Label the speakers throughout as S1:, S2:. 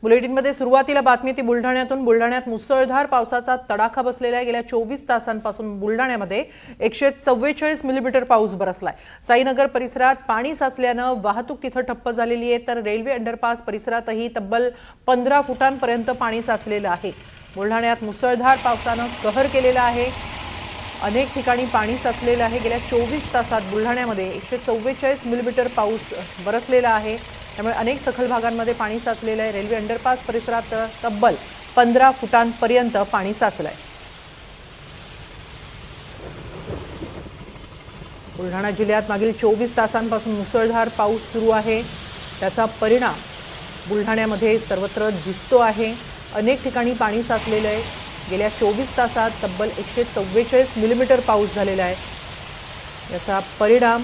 S1: बुलेटिनमध्ये सुरुवातीला बातमी ती बुलढाण्यातून। बुलढाण्यात मुसळधार पावसाचा तडाखा बसलेला आहे। गेल्या 24 तासांपासून बुलढाण्यामध्ये 144 मिलीमीटर पाऊस बरसलाय। साईनगर परिसरात पाणी साचल्याने वाहतूक तिथे ठप्प झालेली आहे, तर रेल्वे अंडरपास परिसरातही तब्बल 15 फुटांपर्यंत पाणी साचलेलं आहे। बुलढाण्यात मुसळधार पावसाने कहर केलेला आहे। अनेक ठिकाणी पाणी साचलेलं आहे। गेल्या 24 तासात बुलढाण्यामध्ये 144 मिलीमीटर पाऊस बरसलेला आहे, त्यामुळे अनेक सखल भागांमध्ये पाणी साचलेलं आहे। रेल्वे अंडरपास परिसरात तब्बल 15 फुटांपर्यंत पाणी साचलंय। बुलढाणा जिल्ह्यात मागील 24 तासांपासून मुसळधार पाऊस सुरू आहे, त्याचा परिणाम बुलढाण्यामध्ये सर्वत्र दिसतो आहे। अनेक ठिकाणी पाणी साचलेलं आहे। गेल्या 24 तासात तब्बल 144 मिलीमीटर पाऊस झालेला आहे, याचा परिणाम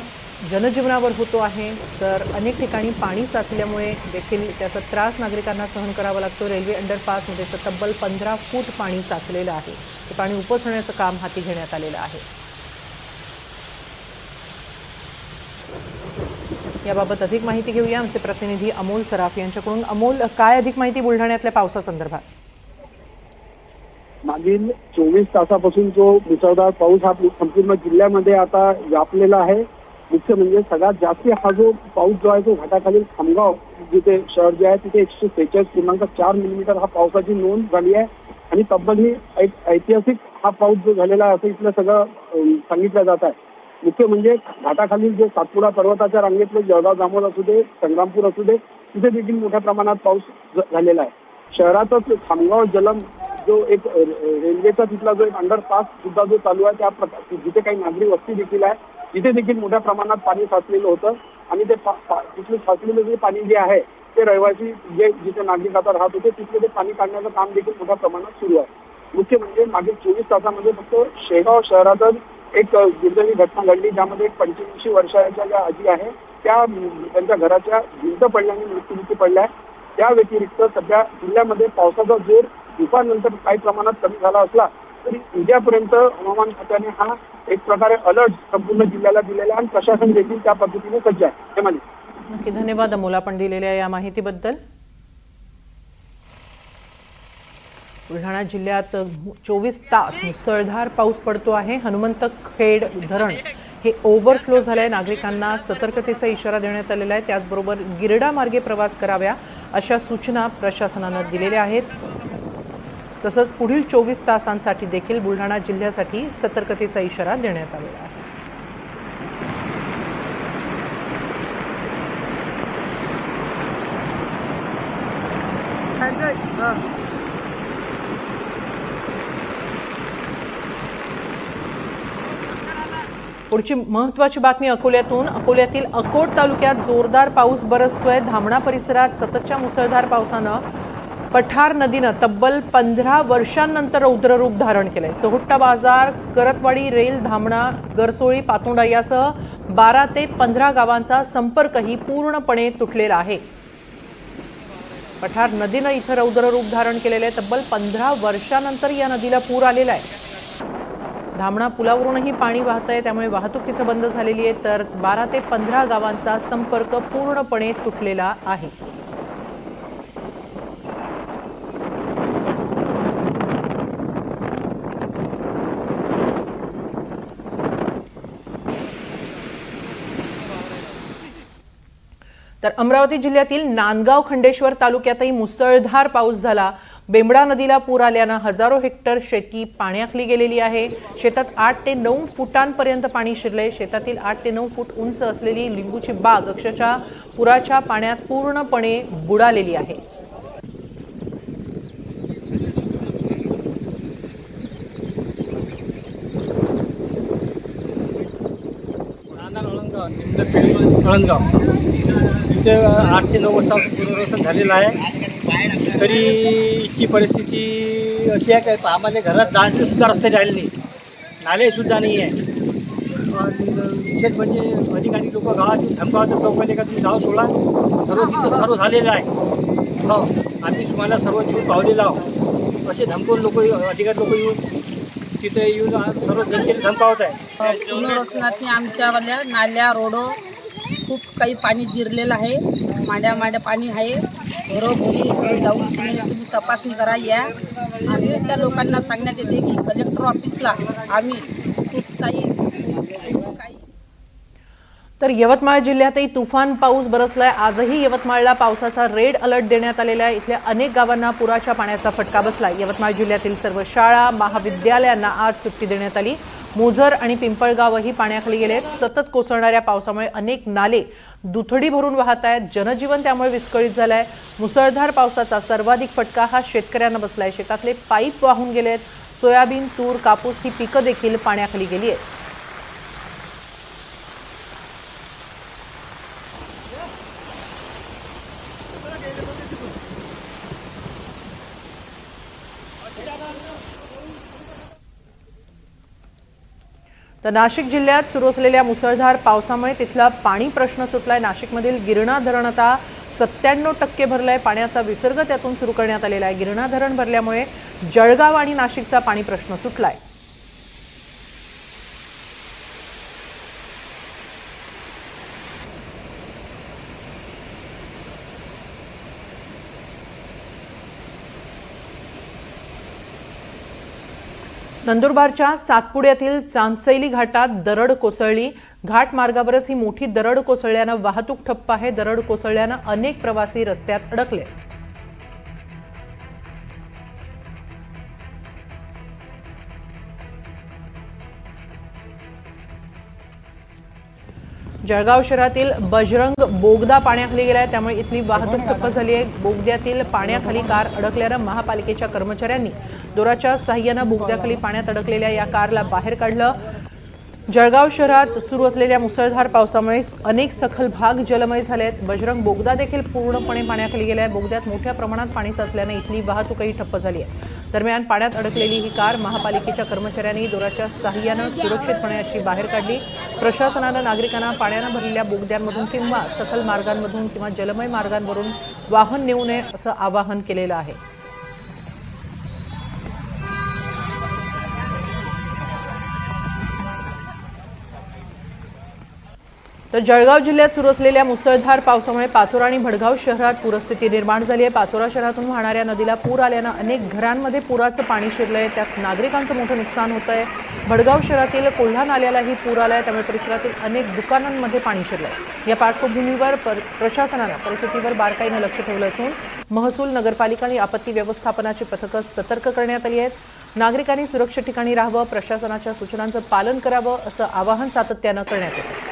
S1: जनजीवनावर होतो आहे। तर अनेक ठिकाणी पाणी साचल्यामुळे देखील त्याचा त्रास नागरिकांना सहन करावा लागतो। रेल्वे अंडरपासमध्ये तर तब्बल 15 फूट पाणी साचलेलं आहे। ते पाणी उपसण्याचं काम हाती घेण्यात आलेलं आहे। याबाबत अधिक माहिती घेऊया आमचे प्रतिनिधी अमोल सराफ यांच्याकडून। अमोल, काय अधिक माहिती बुलढाण्यातल्या पावसासंदर्भात?
S2: मागील 24 तासापासून जो मुसळधार पाऊस हा संपूर्ण जिल्ह्यामध्ये आता व्यापलेला आहे। मुख्य म्हणजे सगळ्यात जास्त हा जो पाऊस जो आहे तो घाटाखालील खामगाव जिथे शहर जे आहे तिथे 146.4 मिलीमीटर हा पावसाची नोंद झाली आहे। आणि तब्बल ही एक ऐतिहासिक हा पाऊस जो झालेला आहे असं इथलं सगळं सांगितलं जात आहे। मुख्य म्हणजे घाटाखालील जे सातपुडा पर्वताच्या रांगेतले जळगाव जामोद असू दे, संग्रामपूर असू दे, तिथे देखील मोठ्या प्रमाणात पाऊस झालेला आहे। शहरातच खामगाव जलम जो एक रेल्वेचा तिथला जो एक अंडरपास सुद्धा जो चालू आहे त्या जिथे काही नागरी वस्ती देखील आहे तिथे देखील मोठ्या प्रमाणात पाणी साचलेलं होतं। आणि ते तिथले साचलेलं जे पाणी जे आहे ते रहिवासी जे जिथे नागरिक आता राहत होते तिथले ते पाणी काढण्याचं काम देखील मोठ्या प्रमाणात सुरू आहे। मुख्य म्हणजे मागील 24 तासामध्ये फक्त शेगाव शहरातच एक दुर्दैवी घटना घडली, ज्यामध्ये 85 वर्षाच्या ज्या आजी आहे त्या त्यांच्या घराच्या भिंत पडल्याने मृत्युमुखी पडल्या। त्या व्यतिरिक्त सध्या जिल्ह्यामध्ये पावसाचा जोर दुपारनंतर काही प्रमाणात कमी झाला असला तरी उद्यापर्यंत हवामान खात्याने हा एक प्रकारे अलर्ट संपूर्ण जिल्ह्याला दिलेला आहे आणि प्रशासन देखील त्या पद्धतीने सज्ज आहे।
S1: नक्की, धन्यवाद अमोल आपण दिलेल्या या माहितीबद्दल। बुलढाणा जिल्ह्यात 24 तास मुसळधार पाऊस पडतो आहे। हनुमंतखेड धरण हे ओव्हरफ्लो झालंय। नागरिकांना सतर्कतेचा इशारा देण्यात आलेला आहे। त्याचबरोबर गिरडा मार्गे प्रवास कराव्या अशा सूचना प्रशासनाने दिलेल्या आहेत। तसंच पुढील 24 तासांसाठी देखील बुलढाणा जिल्ह्यासाठी सतर्कतेचा इशारा देण्यात आलेला आहे। पुढची महत्त्वाची बातमी अकोल्यातून। अकोल्यातील अकोट तालुक्यात जोरदार पाऊस बरसतोय। धामणा परिसरात सततच्या मुसळधार पावसानं पठार नदीनं तब्बल 15 वर्षांनंतर रौद्ररूप धारण केलंय। चोहुट्टा बाजार, करतवाडी, रेल, धामणा, गरसोळी, पातोंडा यासह 12 ते 15 गावांचा संपर्कही पूर्णपणे तुटलेला आहे। पठार नदीनं इथं रौद्ररूप धारण केलेलं आहे। तब्बल 15 वर्षांनंतर या नदीला पूर आलेला आहे। धामणा पुलावरूनही पाणी वाहतंय, त्यामुळे वाहतूक तिथं बंद झालेली आहे, तर 12 ते 15 गावांचा संपर्क पूर्णपणे तुटलेला आहे। तर अमरावती जिल्ह्यातील नांदगाव खंडेश्वर तालुक्यातही मुसळधार पाऊस झाला। बेंबडा नदीला पूर आल्यानं हजारो हेक्टर शेती पाण्याखाली गेलेली आहे। शेतात 8 ते 9 फुटांपर्यंत पाणी शिरले। शेतातील 8 ते 9 फूट उंच असलेली लिंबूची बाग अक्षरशः पुराच्या पाण्यात पूर्णपणे बुडालेली आहे।
S3: कळंगाव इथे 8 ते 9 वर्षापासून पुनर्वसन झालेलं आहे। तरी इथची परिस्थिती अशी आहे की आम्हाला घरात जाण्याचे सुद्धा रस्ते राहिले नाही, नालेसुद्धा नाही आहे। विशेष म्हणजे अधिकारी लोक गावात धमकावतात लोकांनी का तुम्ही गाव सोडा, सर्व तिथं सर्व झालेलं आहे। हो, आम्ही तुम्हाला सर्व जीवन पावलेलं आहोत असे धमकवून लोक अधिकारी लोक येऊन तिथे येऊन सर्व जनतेला धमकावत आहे।
S4: पुनर्वसनातनी आमच्यावाल्या नाल्या रोड खूप काही पाणी जिरलेलं आहे। माड्या पाणी आहे। घरोघरी जाऊन तुम्ही तपासणी करा या. आणि त्या लोकांना सांगण्यात येते की कलेक्टर ऑफिसला आम्ही खूप काही.
S1: तर यवतमाळ जिल्ह्यातही तुफान पाऊस बरसलाय. आजही यवतमाळला पावसाचा रेड अलर्ट देण्यात आलेला आहे. इथल्या अनेक गावांना पुराच्या पाण्याचा फटका बसलाय. यवतमाळ जिल्ह्यातील सर्व शाळा महाविद्यालयांना आज सुट्टी देण्यात आली. मोझर आणि पिंपळगावही पाण्याखाली गेलेत. सतत कोसळणाऱ्या पावसामुळे अनेक नाले दुथडी भरून वाहत आहेत. जनजीवन त्यामुळे विस्कळीत झालंय. मुसळधार पावसाचा सर्वाधिक फटका हा शेतकऱ्यांना बसलाय. शेतातले पाईप वाहून गेलेत. सोयाबीन, तूर, कापूस ही पिकं देखील पाण्याखाली गेली आहेत. तर नाशिक जिल्ह्यात सुरू असलेल्या मुसळधार पावसामुळे तिथला पाणी प्रश्न सुटलाय. नाशिकमधील गिरणा धरण आता 97% भरलंय. पाण्याचा विसर्ग त्यातून सुरू करण्यात आलेला आहे. गिरणा धरण भरल्यामुळे जळगाव आणि नाशिकचा पाणी प्रश्न सुटलाय. नंदुरबारच्या सातपुड्यातील चांदसैली घाटात दरड कोसळली. घाट मार्गावरच ही मोठी दरड कोसळल्यानं वाहतूक ठप्प आहे. दरड कोसळल्यानं अनेक प्रवासी रस्त्यात अडकले. जळगाव शहरातील बजरंग बोगदा पाण्याखाली गेलाय. त्यामुळे इथली वाहतूक ठप्प झाली आहे. बोगद्यातील पाण्याखाली कार अडकल्यानं महापालिकेच्या कर्मचाऱ्यांनी दोराच्या साहाय्यानं बोगद्याखाली पाण्यात अडकलेल्या या कारला बाहेर काढलं. जळगाव शहरात सुरू असलेल्या मुसळधार पावसामुळे अनेक सखल भाग जलमय झाले आहेत. बजरंग बोगदा देखील पूर्णपणे पाण्याखाली गेलाय. बोगद्यात मोठ्या प्रमाणात पाणी साचल्याने इथली वाहतूकही ठप्प झाली आहे. दरम्यान पाण्यात अडकलेली ही कार महापालिकेच्या कर्मचाऱ्यांनी दोराच्या साहाय्यानं सुरक्षितपणे अशी बाहेर काढली. प्रशासनानं नागरिकांना पाण्यानं भरलेल्या बोगद्यांमधून किंवा सखल मार्गांमधून किंवा जलमय मार्गांवरून वाहन नेऊ नये असं आवाहन केलेलं आहे. तर जळगाव जिल्ह्यात सुरू असलेल्या मुसळधार पावसामुळे पाचोरा आणि भडगाव शहरात पूरस्थिती निर्माण झाली आहे. पाचोरा शहरातून वाहणाऱ्या नदीला पूर आल्यानं अनेक घरांमध्ये पुराचं पाणी शिरलंय. त्यात नागरिकांचं मोठं नुकसान होत आहे. भडगाव शहरातील कोल्हा नाल्यालाही पूर आलाय. त्यामुळे परिसरातील अनेक दुकानांमध्ये पाणी शिरलंय. या पार्श्वभूमीवर प्रशासनानं परिस्थितीवर बारकाईनं लक्ष ठेवलं असून महसूल, नगरपालिका आणि आपत्ती व्यवस्थापनाची पथकं सतर्क करण्यात आली आहेत. नागरिकांनी सुरक्षित ठिकाणी राहावं, प्रशासनाच्या सूचनांचं पालन करावं असं आवाहन सातत्यानं करण्यात येतं.